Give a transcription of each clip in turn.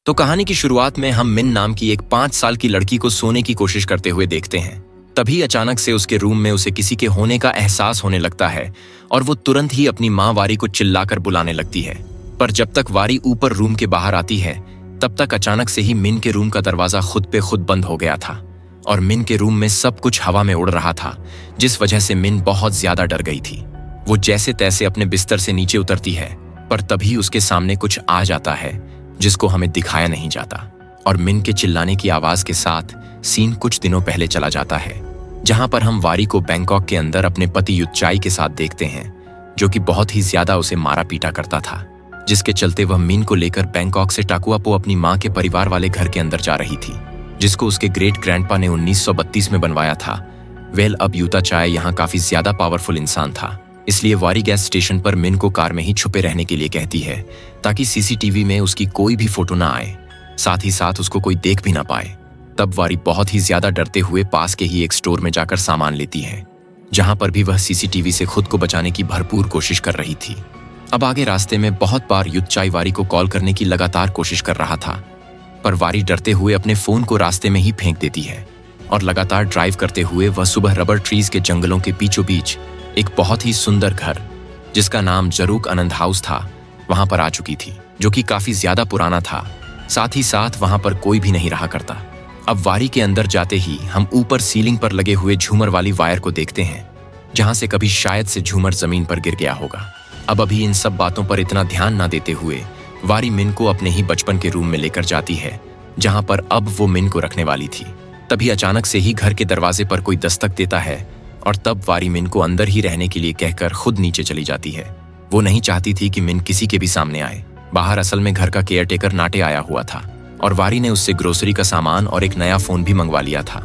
तो कहानी की शुरुआत में हम मिन नाम की एक 5 साल की लड़की को सोने की कोशिश करते हुए देखते हैं। तभी अचानक से उसके रूम में उसे किसी के होने का एहसास होने लगता है और वो तुरंत ही अपनी माँ वारी को चिल्लाकर बुलाने लगती है। पर जब तक वारी ऊपर रूम के बाहर आती है तब तक अचानक से ही मिन के रूम का दरवाजा खुद पे खुद बंद हो गया था और मिन के रूम में सब कुछ हवा में उड़ रहा था, जिस वजह से मिन बहुत ज्यादा डर गई थी। वो जैसे तैसे अपने बिस्तर से नीचे उतरती है, पर तभी उसके सामने कुछ आ जाता है जिसको हमें दिखाया नहीं जाता और मिन के चिल्लाने की आवाज के साथ सीन कुछ दिनों पहले चला जाता है, जहां पर हम वारी को बैंकॉक के अंदर अपने पति युच्चाई के साथ देखते हैं, जो कि बहुत ही ज्यादा उसे मारा पीटा करता था, जिसके चलते वह मिन को लेकर बैंकॉक से टाकुआपो अपनी माँ के परिवार वाले घर के अंदर जा रही थी, जिसको उसके ग्रेट ग्रैंडपा ने 1932 में बनवाया था। अब युच्चाई यहाँ काफी ज्यादा पावरफुल इंसान था, इसलिए वारी गैस स्टेशन पर मिन को कार में ही छुपे रहने के लिए कहती है ताकि सीसीटीवी में उसकी कोई भी फोटो ना आए, साथ ही साथ उसको कोई देख भी ना पाए। तब वारी बहुत ही ज्यादा डरते हुए पास के ही एक स्टोर में जाकर सामान लेती है, जहां पर भी वह सीसीटीवी से खुद को बचाने की भरपूर कोशिश कर रही थी। अब आगे रास्ते में बहुत बार युच्चाई वारी को कॉल करने की लगातार कोशिश कर रहा था, पर वारी डरते हुए अपने फोन को रास्ते में ही फेंक देती है और लगातार ड्राइव करते हुए वह सुबह रबर ट्रीज के जंगलों के बीचों बीच एक बहुत ही सुंदर घर, जिसका नाम जरूक आनंद हाउस था, वहां पर आ चुकी थी, जो कि काफी ज्यादा पुराना था। साथ ही साथ वहां पर कोई भी नहीं रहा करता। अब वारी के अंदर जाते ही हम ऊपर सीलिंग पर लगे हुए झूमर वाली वायर को देखते हैं, जहां से कभी शायद से झूमर जमीन पर गिर गया होगा। अब अभी इन सब बातों पर इतना ध्यान ना देते हुए वारी मिन को अपने ही बचपन के रूम में लेकर जाती है, जहां पर अब वो मिन को रखने वाली थी। तभी अचानक से ही घर के दरवाजे पर कोई दस्तक देता है और तब वारी मिन को अंदर ही रहने के लिए कहकर खुद नीचे चली जाती है। वो नहीं चाहती थी कि मिन किसी के भी सामने आए। बाहर असल में घर का केयरटेकर नाटे आया हुआ था और वारी ने उससे ग्रोसरी का सामान और एक नया फोन भी मंगवा लिया था।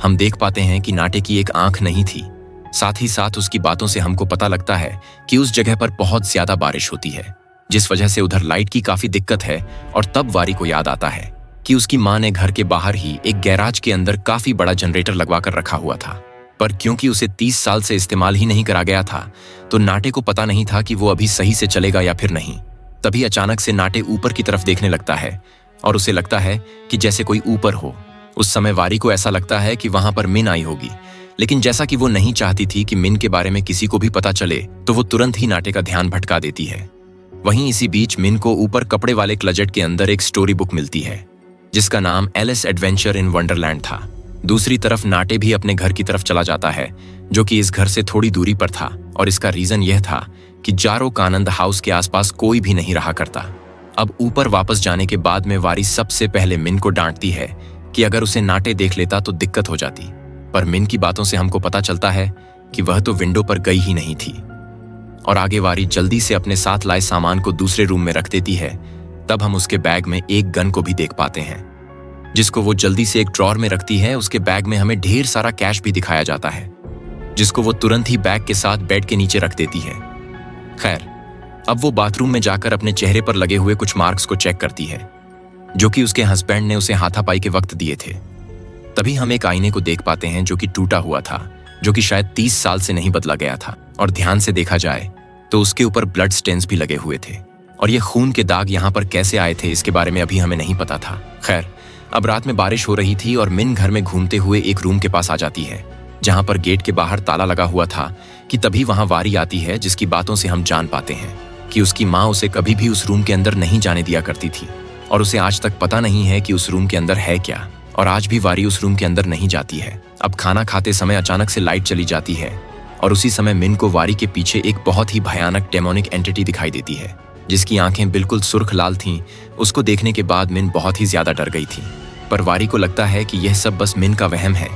हम देख पाते हैं कि नाटे की एक आंख नहीं थी। साथ ही साथ उसकी बातों से हमको पता लगता है कि उस जगह पर बहुत ज्यादा बारिश होती है, जिस वजह से उधर लाइट की काफी दिक्कत है। और तब वारी को याद आता है कि उसकी माँ ने घर के बाहर ही एक गैराज के अंदर काफी बड़ा जनरेटर लगवा कर रखा हुआ था, पर क्योंकि उसे 30 साल से इस्तेमाल ही नहीं करा गया था, तो नाटे को पता नहीं था कि वो अभी सही से चलेगा या फिर नहीं। तभी अचानक से नाटे ऊपर की तरफ देखने लगता है और उसे लगता है कि जैसे कोई ऊपर हो। उस समय वारी को ऐसा लगता है कि वहां पर मिन आई होगी, लेकिन जैसा कि वो नहीं चाहती थी कि मिन के बारे में किसी को भी पता चले, तो वो तुरंत ही नाटे का ध्यान भटका देती है। वहीं इसी बीच मिन को ऊपर कपड़े वाले क्लोजेट के अंदर एक स्टोरी बुक मिलती है, जिसका नाम एलिस एडवेंचर इन वंडरलैंड था। दूसरी तरफ नाटे भी अपने घर की तरफ चला जाता है, जो कि इस घर से थोड़ी दूरी पर था, और इसका रीजन यह था कि जारोक आनंद हाउस के आसपास कोई भी नहीं रहा करता। अब ऊपर वापस जाने के बाद में वारी सबसे पहले मिन को डांटती है कि अगर उसे नाटे देख लेता तो दिक्कत हो जाती, पर मिन की बातों से हमको पता चलता है कि वह तो विंडो पर गई ही नहीं थी। और आगे वारी जल्दी से अपने साथ लाए सामान को दूसरे रूम में रख देती है। तब हम उसके बैग में एक गन को भी देख पाते हैं, जिसको वो जल्दी से एक ड्रॉर में रखती है। उसके बैग में हमें ढेर सारा कैश भी दिखाया जाता है, जिसको वो तुरंत ही बैग के साथ बेड के नीचे रख देती है। खैर, अब वो बाथरूम में जाकर अपने चेहरे पर लगे हुए कुछ मार्क्स को चेक करती है, जो कि उसके हस्बैंड ने उसे हाथापाई के वक्त दिए थे। तभी हम एक आईने को देख पाते हैं जो कि टूटा हुआ था, जो कि शायद 30 साल से नहीं बदला गया था, और ध्यान से देखा जाए तो उसके ऊपर ब्लड स्टेन्स भी लगे हुए थे। और ये खून के दाग यहाँ पर कैसे आए थे, इसके बारे में अभी हमें नहीं पता था। खैर, अब रात में बारिश हो रही थी और मिन घर में घूमते हुए एक रूम के पास आ जाती है, जहां पर गेट के बाहर ताला लगा हुआ था। कि तभी वहां वारी आती है, जिसकी बातों से हम जान पाते हैं कि उसकी माँ उसे कभी भी उस रूम के अंदर नहीं जाने दिया करती थी, और उसे आज तक पता नहीं है कि उस रूम के अंदर है क्या, और आज भी वारी उस रूम के अंदर नहीं जाती है। अब खाना खाते समय अचानक से लाइट चली जाती है और उसी समय मिन को वारी के पीछे एक बहुत ही भयानक डेमोनिक एंटिटी दिखाई देती है, जिसकी आंखें बिल्कुल सुर्ख लाल थीं। उसको देखने के बाद मिन बहुत ही ज्यादा डर गई थी, पर वारी को लगता है कि यह सब बस मिन का वहम है,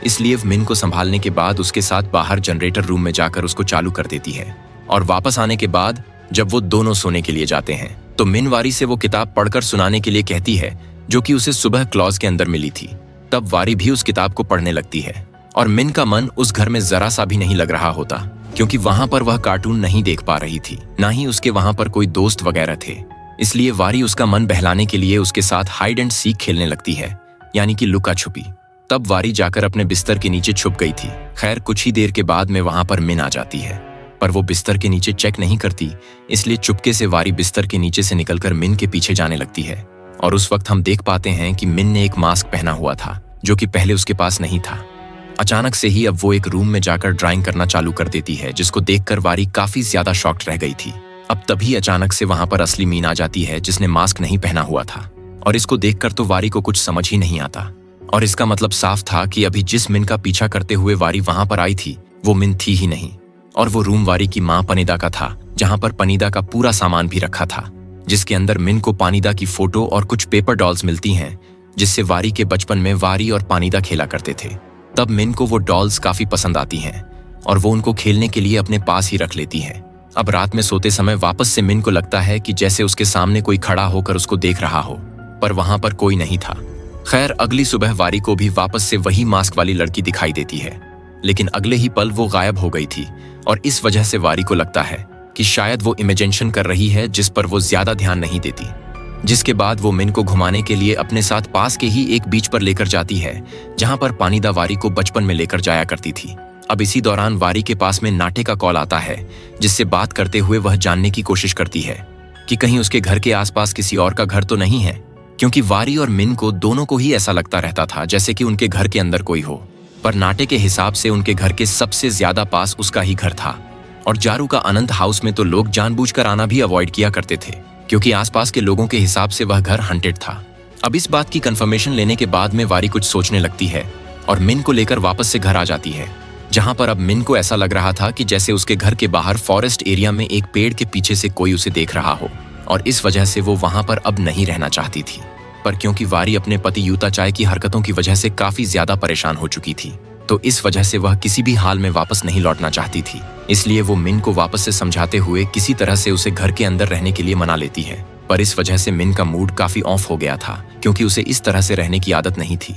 इसलिए मिन को संभालने के बाद उसके साथ बाहर जनरेटर रूम में जाकर उसको चालू कर देती है। और वापस आने के बाद जब वो दोनों सोने के लिए जाते हैं, तो मिन वारी से वो किताब पढ़कर सुनाने के लिए कहती है, जो कि उसे सुबह क्लॉज के अंदर मिली थी। तब वारी भी उस किताब को पढ़ने लगती है और मिन का मन उस घर में जरा सा भी नहीं लग रहा होता, क्योंकि वहां पर वह कार्टून नहीं देख पा रही थी, ना ही उसके वहां पर कोई दोस्त वगैरह थे। इसलिए वारी उसका मन बहलाने के लिए उसके साथ हाइड एंड सीक खेलने लगती है, यानी कि लुका छुपी। तब वारी जाकर अपने बिस्तर के नीचे छुप गई थी। खैर, कुछ ही देर के बाद में वहां पर मिन आ जाती है, पर वो बिस्तर के नीचे चेक नहीं करती, इसलिए चुपके से वारी बिस्तर के नीचे से निकलकर मिन के पीछे जाने लगती है। और उस वक्त हम देख पाते हैं कि मिन ने एक मास्क पहना हुआ था जो कि पहले उसके पास नहीं था। अचानक से ही अब वो एक रूम में जाकर ड्राइंग करना चालू कर देती है, जिसको देखकर वारी काफी ज्यादा शॉक्ड रह गई थी। अब तभी अचानक से वहां पर असली मीन आ जाती है जिसने मास्क नहीं पहना हुआ था, और इसको देखकर तो वारी को कुछ समझ ही नहीं आता। और इसका मतलब साफ था कि अभी जिस मिन का पीछा करते हुए वारी वहां पर आई थी वो मिन थी ही नहीं, और वो रूम वारी की माँ पनीदा का था, जहां पर पनीदा का पूरा सामान भी रखा था, जिसके अंदर मिन को पानीदा की फोटो और कुछ पेपर डॉल्स मिलती हैं, जिससे वारी के बचपन में वारी और पानीदा खेला करते थे। तब मिन को वो डॉल्स काफी पसंद आती हैं और वो उनको खेलने के लिए अपने पास ही रख लेती है। अब रात में सोते समय वापस से मिन को लगता है कि जैसे उसके सामने कोई खड़ा होकर उसको देख रहा हो, पर वहां पर कोई नहीं था। खैर, अगली सुबह वारी को भी वापस से वही मास्क वाली लड़की दिखाई देती है, लेकिन अगले ही पल वो गायब हो गई थी, और इस वजह से वारी को लगता है कि शायद वो इमेजिनेशन कर रही है जिस पर वो ज्यादा ध्यान नहीं देती। जिसके बाद वो मिन को घुमाने के लिए अपने साथ पास के ही एक बीच पर लेकर जाती है, जहां पर पानीदा वारी को बचपन में लेकर जाया करती थी। अब इसी दौरान वारी के पास में नाटे का कॉल आता है, जिससे बात करते हुए वह जानने की कोशिश करती है कि कहीं उसके घर के आसपास किसी और का घर तो नहीं है, क्योंकि वारी और मिन को दोनों को ही ऐसा लगता रहता था जैसे कि उनके घर के अंदर कोई हो। पर नाटे के हिसाब से उनके घर के सबसे ज्यादा पास उसका ही घर था, और जारू का अनंत हाउस में तो लोग जानबूझकर आना भी अवॉइड किया करते थे, क्योंकि आसपास के लोगों के हिसाब से वह घर हंटेड था। अब इस बात की कंफर्मेशन लेने के बाद में वारी कुछ सोचने लगती है और मिन को लेकर वापस से घर आ जाती है, जहां पर अब मिन को ऐसा लग रहा था कि जैसे उसके घर के बाहर फॉरेस्ट एरिया में एक पेड़ के पीछे से कोई उसे देख रहा हो, और इस वजह से वो वहां पर अब नहीं रहना चाहती थी। पर क्योंकि वारी अपने पति यूता चाय की हरकतों की वजह से काफी ज्यादा परेशान हो चुकी थी, तो इस वजह से वह किसी भी हाल में वापस नहीं लौटना चाहती थी। इसलिए वो मिन को वापस से समझाते हुए किसी तरह से उसे घर के अंदर रहने के लिए मना लेती है। पर इस वजह से मिन का मूड काफी ऑफ हो गया था, क्योंकि उसे इस तरह से रहने की आदत नहीं थी।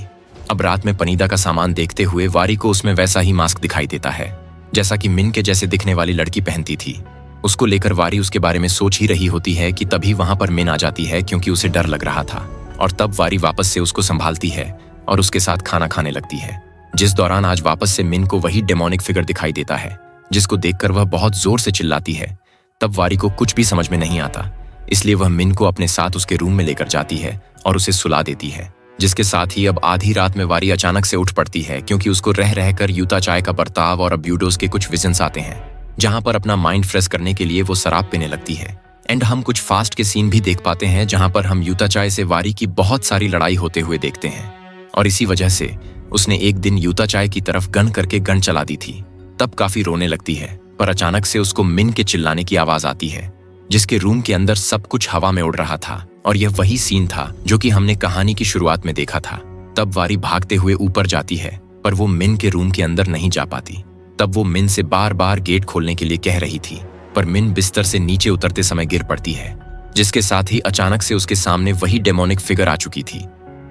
अब रात में पनीदा का सामान देखते हुए वारी को उसमें वैसा ही मास्क दिखाई देता है जैसा कि मिन के जैसे दिखने वाली लड़की पहनती थी। उसको लेकर वारी उसके बारे में सोच ही रही होती है कि तभी वहां पर मिन आ जाती है, क्योंकि उसे डर लग रहा था। और तब वारी वापस से उसको संभालती है और उसके साथ खाना खाने लगती है, जिस दौरान आज वापस से मिन को वही डेमोनिक फिगर दिखाई देता है, जिसको देखकर वह बहुत जोर से चिल्लाती है। तब वारी को कुछ भी समझ में नहीं आता, इसलिए वह मिन को अपने साथ उसके रूम में लेकर जाती है और उसे सुला देती है। जिसके साथ ही अब आधी रात में वारी अचानक से उठ पड़ती है, क्योंकि उसको रह रहकर यूता चाय का बर्ताव और अब्यूडोस के कुछ विजन्स आते हैं, जहां पर अपना माइंड फ्रेश करने के लिए वो शराब पीने लगती है। एंड हम कुछ फास्ट के सीन भी देख पाते हैं, जहां पर हम यूता चाय से वारी की बहुत सारी लड़ाई होते हुए देखते हैं, और इसी वजह से उसने एक दिन यूता चाय की तरफ गन करके गन चला दी थी। तब काफी रोने लगती है, पर अचानक से उसको मिन के चिल्लाने की आवाज आती है, जिसके रूम के अंदर सब कुछ हवा में उड़ रहा था, और यह वही सीन था जो कि हमने कहानी की शुरुआत में देखा था। तब वारी भागते हुए ऊपर जाती है, पर वो मिन के रूम के अंदर नहीं जा पाती। तब वो मिन से बार बार गेट खोलने के लिए कह रही थी, पर मिन बिस्तर से नीचे उतरते समय गिर पड़ती है, जिसके साथ ही अचानक से उसके सामने वही डेमोनिक फिगर आ चुकी थी।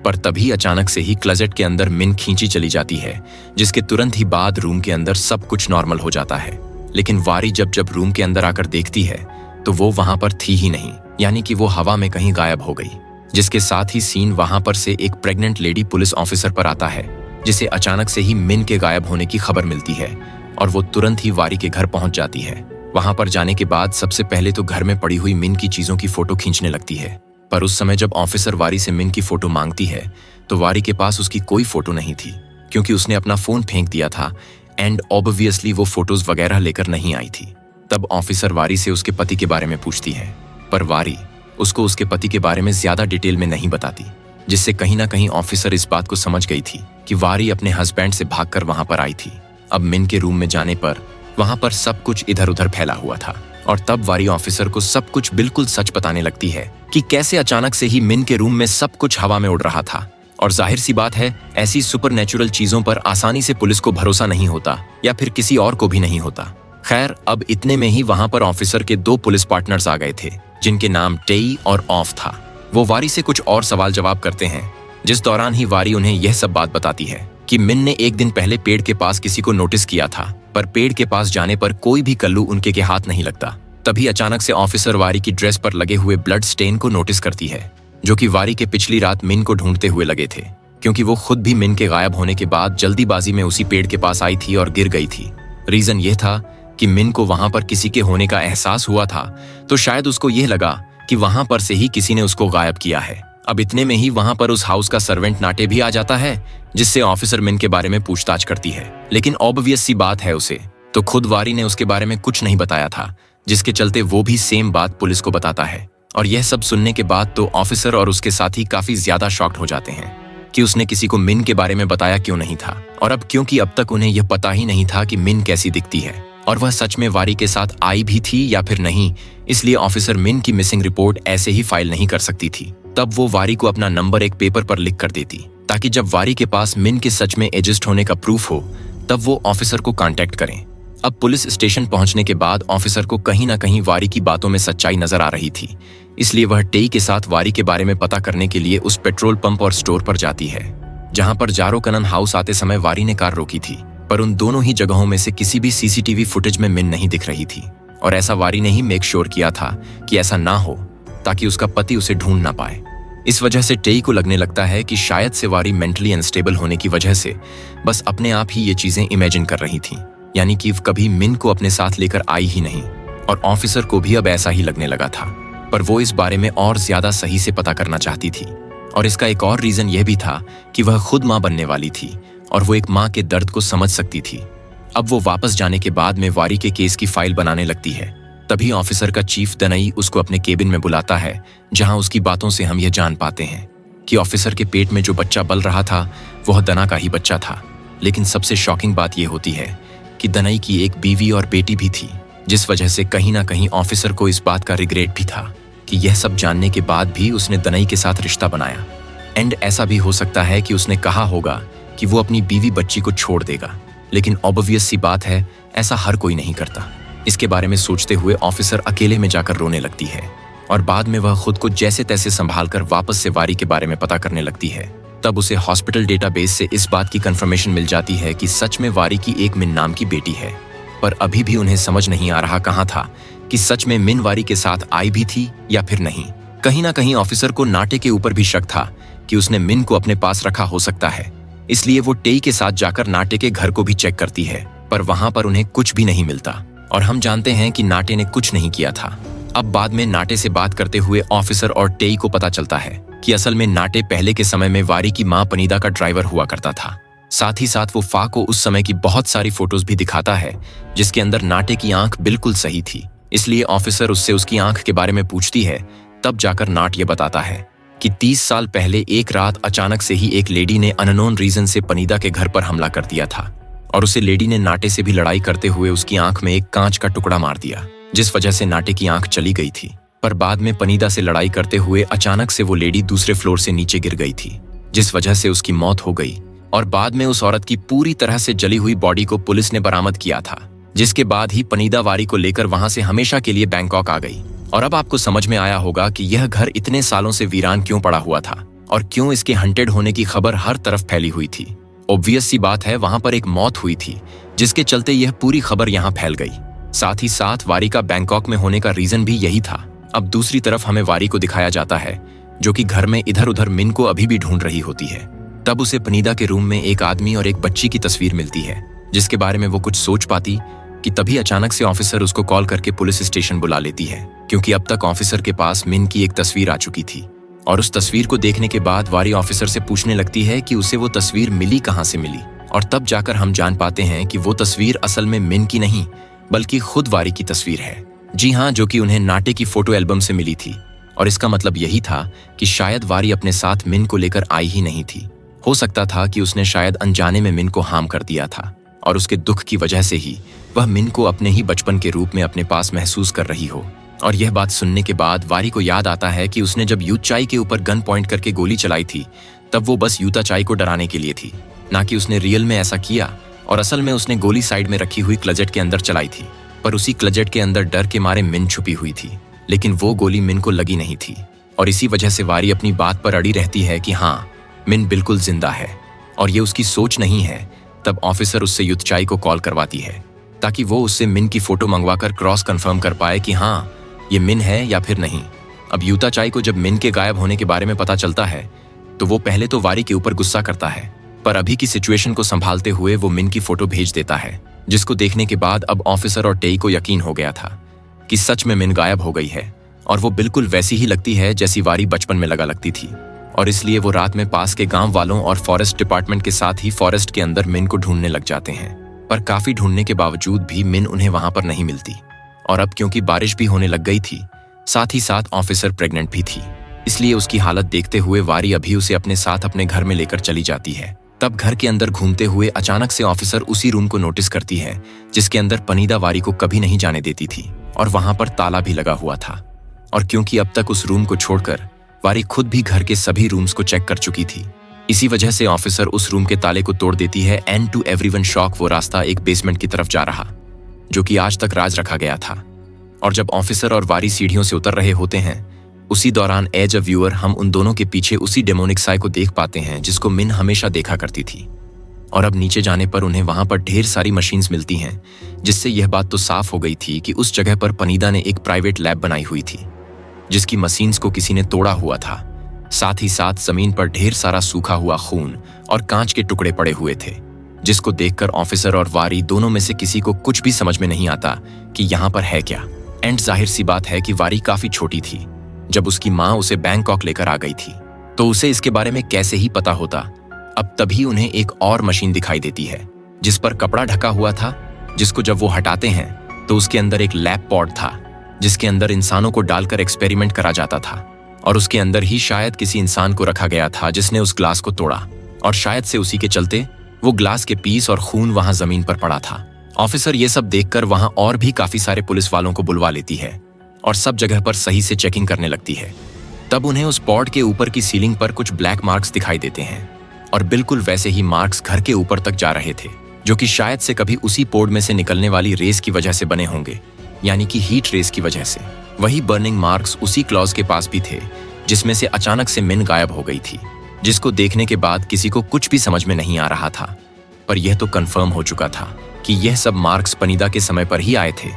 पर तभी अचानक से ही क्लोजेट के अंदर मिन खींची चली जाती है, जिसके तुरंत ही बाद रूम के अंदर सब कुछ नॉर्मल हो जाता है। लेकिन वारी जब रूम के अंदर आकर देखती है तो वो वहां पर थी ही नहीं, यानी कि वो हवा में कहीं गायब हो गई। जिसके साथ ही सीन वहां पर से एक प्रेग्नेंट लेडी पुलिस ऑफिसर पर आता है, जिसे अचानक से ही मिन के गायब होने की खबर मिलती है, और वो तुरंत ही वारी के घर पहुंच जाती है। वहां पर जाने के बाद सबसे पहले तो घर में पड़ी हुई मिन की चीजों की फोटो खींचने लगती है। पर उस समय जब ऑफिसर वारी से मिन की फोटो मांगती है तो वारी के पास उसकी कोई फोटो नहीं थी, क्योंकि उसने अपना फोन फेंक दिया था, एंड ऑब्वियसली वो फोटोज वगैरह लेकर नहीं आई थी। तब ऑफिसर वारी से उसके पति के बारे में पूछती है, पर वारी उसको उसके पति के बारे में ज्यादा डिटेल में नहीं बताती, जिससे कहीं ना कहीं ऑफिसर इस बात को समझ गई थी कि वारी अपने हस्बैंड से भागकर वहां पर आई थी। अब मिन के रूम में जाने पर वहां पर सब कुछ इधर उधर फैला हुआ था, और तब वारी ऑफिसर को सब कुछ बिल्कुल सच बताने लगती है कि कैसे अचानक से ही मिन के रूम में सब कुछ हवा में उड़ रहा था। और जाहिर सी बात है, ऐसी सुपरनेचुरल चीजों पर आसानी से पुलिस को भरोसा नहीं होता, या फिर किसी और को भी नहीं होता। खैर, अब इतने में ही वहां पर ऑफिसर के 2 पुलिस पार्टनर्स आ गए थे, जिनके नाम टेई और ऑफ था। वो वारी से कुछ और सवाल जवाब करते हैं, जिस दौरान ही वारी उन्हें यह सब बात बताती है कि मिन ने एक दिन पहले पेड़ के पास किसी को नोटिस किया था, पर पेड़ के पास जाने पर कोई भी कल्लू उनके के हाथ नहीं लगता। तभी अचानक से ऑफिसर वारी की ड्रेस पर लगे हुए ब्लड स्टेन को नोटिस करती है, जो कि वारी के पिछली रात मिन को ढूंढते हुए लगे थे, क्योंकि वो खुद भी मिन के गायब होने के बाद जल्दीबाजी में उसी पेड़ के पास आई थी और गिर गई थी। रीजन ये था कि मिन को वहां पर किसी के होने का एहसास हुआ था, तो शायद उसको यह लगा कि वहां पर से ही किसी ने उसको गायब किया है। अब इतने में ही वहां पर उस हाउस का सर्वेंट नाटे भी आ जाता है, जिससे ऑफिसर मिन के बारे में पूछताछ करती है। लेकिन ऑब्वियस सी बात है, उसे तो खुद वारी ने उसके बारे में कुछ नहीं बताया था, जिसके चलते वो भी सेम बात पुलिस को बताता है। और यह सब सुनने के बाद तो ऑफिसर और उसके साथी काफी ज्यादा शॉक्ड हो जाते हैं कि उसने किसी को मिन के बारे में बताया क्यों नहीं था। और अब क्योंकि अब तक उन्हें यह पता ही नहीं था कि मिन कैसी दिखती है और वह सच में वारी के साथ आई भी थी या फिर नहीं, इसलिए ऑफिसर मिन की मिसिंग रिपोर्ट ऐसे ही फाइल नहीं कर सकती थी। तब वो वारी को अपना नंबर एक पेपर पर लिख कर देती, ताकि जब वारी के पास मिन के सच में एडजस्ट होने का प्रूफ हो तब वो ऑफिसर को कांटेक्ट करें। अब पुलिस स्टेशन पहुंचने के बाद ऑफिसर को कहीं ना कहीं वारी की बातों में सच्चाई नजर आ रही थी, इसलिए वह टेई के साथ वारी के बारे में पता करने के लिए उस पेट्रोल पंप और स्टोर पर जाती है जहां पर जारो कनन हाउस आते समय वारी ने कार रोकी थी। पर उन दोनों ही जगहों में से किसी भी सीसीटीवी फुटेज में मिन नहीं दिख रही थी, और ऐसा वारी ने ही मेक श्योर किया था कि ऐसा ना हो, ताकि उसका पति उसे ढूंढ ना पाए। इस वजह से टेई को लगने लगता है कि शायद से वारी मेंटली अनस्टेबल होने की वजह से बस अपने आप ही ये चीजें इमेजिन कर रही थी, यानी कि कभी मिन को अपने साथ लेकर आई ही नहीं। और ऑफिसर को भी अब ऐसा ही लगने लगा था, पर वो इस बारे में और ज्यादा सही से पता करना चाहती थी। और इसका एक और रीजन यह भी था कि वह खुद मां बनने वाली थी और वो एक मां के दर्द को समझ सकती थी। अब वो वापस जाने के बाद में वारी के केस की फाइल बनाने लगती है। तभी ऑफिसर का चीफ दनई उसको अपने केबिन में बुलाता है, जहां उसकी बातों से हम यह जान पाते हैं कि ऑफिसर के पेट में जो बच्चा पल रहा था वह दना का ही बच्चा था। लेकिन सबसे शॉकिंग बात यह होती है कि दनई की एक बीवी और बेटी भी थी, जिस वजह से कहीं ना कहीं ऑफिसर को इस बात का रिग्रेट भी था कि यह सब जानने के बाद भी उसने दनई के साथ रिश्ता बनाया। एंड ऐसा भी हो सकता है कि उसने कहा होगा कि वो अपनी बीवी बच्ची को छोड़ देगा, लेकिन ऑब्वियस सी बात है ऐसा हर कोई नहीं करता। इसके बारे में सोचते हुए ऑफिसर अकेले में जाकर रोने लगती है और बाद में वह खुद को जैसे तैसे संभालकर वापस से वारी के बारे में पता करने लगती है। तब उसे हॉस्पिटल डेटाबेस से इस बात की कंफर्मेशन मिल जाती है कि सच में वारी की एक मिन नाम की बेटी है। पर अभी भी उन्हें समझ नहीं आ रहा कहाँ था कि सच में मिन वारी के साथ आई भी थी या फिर नहीं। कहीं ना कहीं ऑफिसर को नाटे के ऊपर भी शक था कि उसने मिन को अपने पास रखा हो सकता है, इसलिए वो टेई के साथ जाकर नाटे के घर को भी चेक करती है, पर वहां पर उन्हें कुछ भी नहीं मिलता और हम जानते हैं कि नाटे ने कुछ नहीं किया था। अब बाद में नाटे से बात करते हुए ऑफिसर और टेई को पता चलता है कि असल में नाटे पहले के समय में वारी की मां पनीदा का ड्राइवर हुआ करता था। साथ ही साथ वो फा को उस समय की बहुत सारी फोटोज भी दिखाता है जिसके अंदर नाटे की आंख बिल्कुल सही थी। इसलिए ऑफिसर उससे उसकी आंख के बारे में पूछती है, तब जाकर नाट ये बताता है कि 30 साल पहले एक रात अचानक से ही एक लेडी ने अननोन रीजन से पनीदा के घर पर हमला कर दिया था और उसे लेडी ने नाटे से भी लड़ाई करते हुए उसकी आंख में एक कांच का टुकड़ा मार दिया, जिस वजह से नाटे की आंख चली गई थी। पर बाद में पनीदा से लड़ाई करते हुए अचानक से वो लेडी दूसरे फ्लोर से नीचे गिर गई थी, जिस वजह से उसकी मौत हो गई। और बाद में उस औरत की पूरी तरह से जली हुई बॉडी को पुलिस ने बरामद किया था, जिसके बाद ही पनीदा वारी को लेकर वहां से हमेशा के लिए बैंकॉक आ गई। और अब आपको समझ में आया होगा कि यह घर इतने सालों से वीरान क्यों पड़ा हुआ था और क्यों इसके हंटेड होने की खबर हर तरफ फैली हुई थी। ऑब्वियस सी बात है, वहां पर एक मौत हुई थी जिसके चलते यह पूरी खबर यहाँ फैल गई। साथ ही साथ वारी का बैंकॉक में होने का रीजन भी यही था। अब दूसरी तरफ हमें वारी को दिखाया जाता है जो कि घर में इधर उधर मिन को अभी भी ढूंढ रही होती है। तब उसे पनीदा के रूम में एक आदमी और एक बच्ची की तस्वीर मिलती है, जिसके बारे में वो कुछ सोच पाती कि तभी अचानक से ऑफिसर उसको कॉल करके पुलिस स्टेशन बुला लेती है, क्योंकि अब तक ऑफिसर के पास मिन की एक तस्वीर आ चुकी थी। और उस तस्वीर को देखने के बाद वारी ऑफिसर से पूछने लगती है कि उसे वो तस्वीर मिली कहाँ से मिली। और तब जाकर हम जान पाते हैं कि वो तस्वीर असल में मिन की नहीं बल्कि खुद वारी की तस्वीर है। जी हाँ, जो कि उन्हें नाटे की फोटो एल्बम से मिली थी। और इसका मतलब यही था कि शायद वारी अपने साथ मिन को लेकर आई ही नहीं थी। हो सकता था कि उसने शायद अनजाने में मिन को हार्म कर दिया था और उसके दुख की वजह से ही वह मिन को अपने ही बचपन के रूप में अपने पास महसूस कर रही हो। और यह बात सुनने के बाद वारी को याद आता है कि उसने जब यूचाई के ऊपर गन पॉइंट करके गोली चलाई थी तब वो बस यूताचाई को डराने के लिए थी, ना कि उसने रियल में ऐसा किया। और असल में उसने गोली साइड में रखी हुई क्लोजेट के अंदर चलाई थी, पर उसी क्लोजेट के अंदर डर के मारे मिन छुपी हुई थी, लेकिन वो गोली मिन को लगी नहीं थी। और इसी वजह से वारी अपनी बात पर अड़ी रहती है कि हाँ, मिन बिल्कुल जिंदा है और ये उसकी सोच नहीं है। तब ऑफिसर उससे यूताचाई को कॉल करवाती है ताकि वो उससे मिन की फोटो मंगवाकर क्रॉस कंफर्म कर पाए कि हाँ, ये मिन है या फिर नहीं। अब यूताचाई को जब मिन के गायब होने के बारे में पता चलता है तो वो पहले तो वारी के ऊपर गुस्सा करता है, पर अभी की सिचुएशन को संभालते हुए वो मिन की फोटो भेज देता है, जिसको देखने के बाद अब ऑफिसर और टेई को यकीन हो गया था कि सच में मिन गायब हो गई है और वो बिल्कुल वैसी ही लगती है जैसी वारी बचपन में लगती थी। और इसलिए वो रात में पास के गांव वालों और फॉरेस्ट डिपार्टमेंट के साथ ही फॉरेस्ट के अंदर मिन को ढूंढने लग जाते हैं। पर काफी ढूंढने के बावजूद भी मिन उन्हें वहां पर नहीं मिलती। और अब क्योंकि बारिश भी होने लग गई थी, साथ ही साथ ऑफिसर प्रेग्नेंट भी थी, इसलिए उसकी हालत देखते हुए वारी अभी उसे अपने साथ अपने घर में लेकर चली जाती है। तब घर के अंदर घूमते हुए अचानक से ऑफिसर उसी रूम को नोटिस करती है जिसके अंदर पनीदा वारी को कभी नहीं जाने देती थी, और वहां पर ताला भी लगा हुआ था। और क्योंकि अब तक उस रूम को छोड़कर वारी खुद भी घर के सभी रूम्स को चेक कर चुकी थी, इसी वजह से ऑफिसर उस रूम के ताले को तोड़ देती है। एंड टू एवरीवन शॉक वो रास्ता एक बेसमेंट की तरफ जा रहा, जो कि आज तक राज रखा गया था। और जब ऑफिसर और वारी सीढ़ियों से उतर रहे होते हैं, उसी दौरान एज अ व्यूअर हम उन दोनों के पीछे उसी डेमोनिक साय को देख पाते हैं जिसको मिन हमेशा देखा करती थी। और अब नीचे जाने पर उन्हें वहां पर ढेर सारी मशीन्स मिलती हैं, जिससे यह बात तो साफ हो गई थी कि उस जगह पर पनीदा ने एक प्राइवेट लैब बनाई हुई थी, जिसकी मशीन्स को किसी ने तोड़ा हुआ था। साथ ही साथ जमीन पर ढेर सारा सूखा हुआ खून और कांच के टुकड़े पड़े हुए थे, जिसको देखकर ऑफिसर और वारी दोनों में से किसी को कुछ भी समझ में नहीं आता कि यहाँ पर है क्या। एंड जाहिर सी बात है कि वारी काफी छोटी थी जब उसकी माँ उसे बैंकॉक लेकर आ गई थी, तो उसे इसके बारे में कैसे ही पता होता। अब तभी उन्हें एक और मशीन दिखाई देती है जिस पर कपड़ा ढका हुआ था, जिसको जब वो हटाते हैं तो उसके अंदर एक लैब पॉड था जिसके अंदर इंसानों को डालकर एक्सपेरिमेंट करा जाता था। और उसके अंदर ही शायद किसी इंसान को रखा गया था जिसने उस ग्लास को तोड़ा, और शायद से उसी के चलते वो ग्लास के पीस और खून वहां जमीन पर पड़ा था। ऑफिसर ये सब देखकर वहां और भी काफी सारे पुलिस वालों को बुलवा लेती है और सब जगह पर सही से चेकिंग करने लगती है। तब उन्हें उस पॉड के ऊपर की सीलिंग पर कुछ ब्लैक मार्क्स दिखाई देते हैं, और बिल्कुल वैसे ही मार्क्स घर के ऊपर तक जा रहे थे, जो कि शायद से कभी उसी पॉड में से निकलने वाली रेस की वजह से बने होंगे, यानी कि हीट रेस की वजह से। वही बर्निंग मार्क्स उसी क्लॉज के पास भी थे जिसमें से अचानक से मिन गायब हो गई थी, जिसको देखने के बाद किसी को कुछ भी समझ में नहीं आ रहा था। पर यह तो कंफर्म हो चुका था कि यह सब मार्क्स पनीदा के समय पर ही आए थे,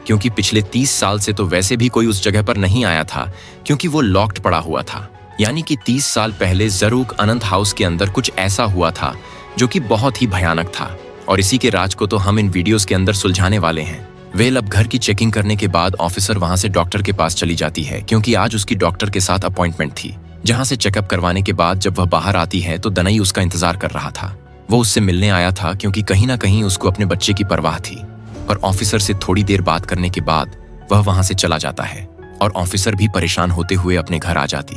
क्योंकि पिछले 30 साल से तो वैसे भी कोई उस जगह पर नहीं आया था, क्योंकि वो लॉक्ड पड़ा हुआ था। यानी कि 30 साल पहले जरूक अनंत हाउस के अंदर कुछ ऐसा हुआ था जो कि बहुत ही भयानक था, और इसी के राज को तो हम इन वीडियोस के अंदर सुलझाने वाले हैं। वेल, अब घर की चेकिंग करने के बाद ऑफिसर वहां से डॉक्टर के पास चली जाती है, क्योंकि आज उसकी डॉक्टर के साथ अपॉइंटमेंट थी, जहां से चेकअप करवाने के बाद जब वह बाहर आती है तो दनई उसका इंतजार कर रहा था। वो उससे मिलने आया था क्योंकि कहीं ना कहीं उसको अपने बच्चे की परवाह थी। पर ऑफिसर से थोड़ी देर बात करने के बाद वह वहां से चला जाता है, और ऑफिसर भी परेशान होते हुए अपने घर आ जाती।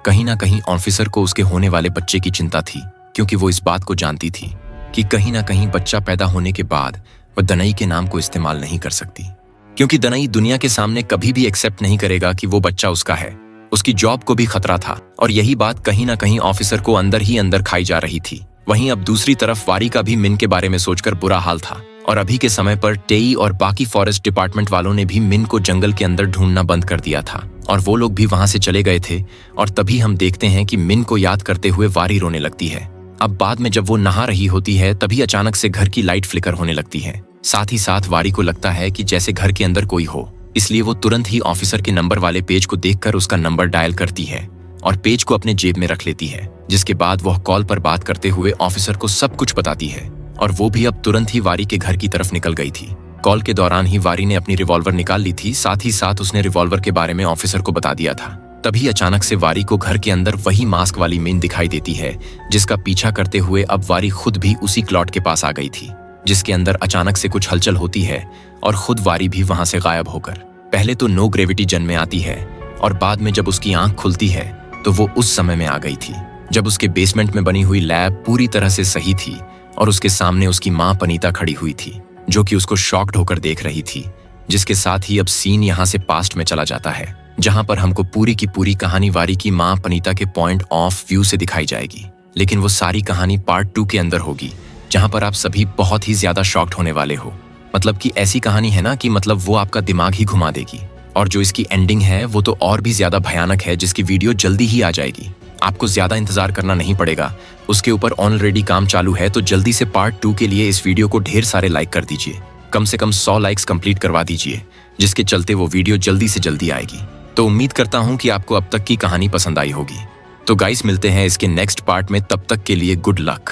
कहीं ना कहीं ऑफिसर को उसके होने वाले बच्चे की चिंता थी, क्योंकि वो इस बात को जानती थी कि कहीं ना कहीं बच्चा पैदा होने के बाद वह दनई के नाम को इस्तेमाल नहीं कर सकती, क्योंकि दनई दुनिया के सामने कभी भी एक्सेप्ट नहीं करेगा कि वो बच्चा उसका है। उसकी जॉब को भी खतरा था, और यही बात कहीं ना कहीं ऑफिसर को अंदर ही अंदर खाई जा रही थी। वहीं अब दूसरी तरफ वारी का भी मिन के बारे में सोचकर बुरा हाल था, और अभी के समय पर टेई और बाकी फॉरेस्ट डिपार्टमेंट वालों ने भी मिन को जंगल के अंदर ढूंढना बंद कर दिया था, और वो लोग भी वहां से चले गए थे। और तभी हम देखते हैं कि मिन को याद करते हुए वारी रोने लगती है। अब बाद में जब वो नहा रही होती है तभी अचानक से घर की लाइट फ्लिकर होने लगती है। साथ ही साथ वारी को लगता है कि जैसे घर के अंदर कोई हो, इसलिए वो तुरंत ही ऑफिसर के नंबर वाले पेज को देखकर उसका नंबर डायल करती है और पेज को अपने जेब में रख लेती है, जिसके बाद वह कॉल पर बात करते हुए ऑफिसर को सब कुछ बताती है। और वो भी अब तुरंत ही वारी के घर की तरफ निकल गई थी। कॉल के दौरान ही वारी ने अपनी रिवॉल्वर निकाल ली थी, साथ ही साथ उसने रिवॉल्वर के बारे में ऑफिसर को बता दिया था। तभी अचानक से वारी को घर के अंदर वही मास्क वाली मिन दिखाई देती है, जिसका पीछा करते हुए अब वारी खुद भी उसी क्लॉट के पास आ गई थी, जिसके अंदर अचानक से कुछ हलचल होती है और खुद वारी भी वहां से गायब होकर पहले तो नो ग्रेविटी जन में आती है, और बाद में जब उसकी आंख खुलती है तो वो उस समय में आ गई थी जब उसके बेसमेंट में बनी हुई लैब पूरी तरह से सही थी, और उसके सामने उसकी माँ पनीता खड़ी हुई थी, जो कि उसको शॉक्ड होकर देख रही थी। जिसके साथ ही अब सीन यहाँ से पास्ट में चला जाता है, जहां पर हमको पूरी की पूरी कहानी वारी की माँ पनीता के पॉइंट ऑफ व्यू से दिखाई जाएगी। लेकिन वो सारी कहानी पार्ट 2 के अंदर होगी, जहां पर आप सभी बहुत ही ज्यादा शॉक्ड होने वाले हो। मतलब कि ऐसी कहानी है ना कि मतलब वो आपका दिमाग ही घुमा देगी। और जो इसकी एंडिंग है वो तो और भी ज्यादा भयानक है, जिसकी वीडियो जल्दी ही आ जाएगी। आपको ज्यादा इंतजार करना नहीं पड़ेगा, उसके ऊपर ऑलरेडी काम चालू है। तो जल्दी से पार्ट 2 के लिए इस वीडियो को ढेर सारे लाइक कर दीजिए, कम से कम 100 लाइक्स कंप्लीट करवा दीजिए, जिसके चलते वो वीडियो जल्दी से जल्दी आएगी। तो उम्मीद करता हूँ कि आपको अब तक की कहानी पसंद आई होगी। तो गाइस, मिलते हैं इसके नेक्स्ट पार्ट में, तब तक के लिए गुड लक।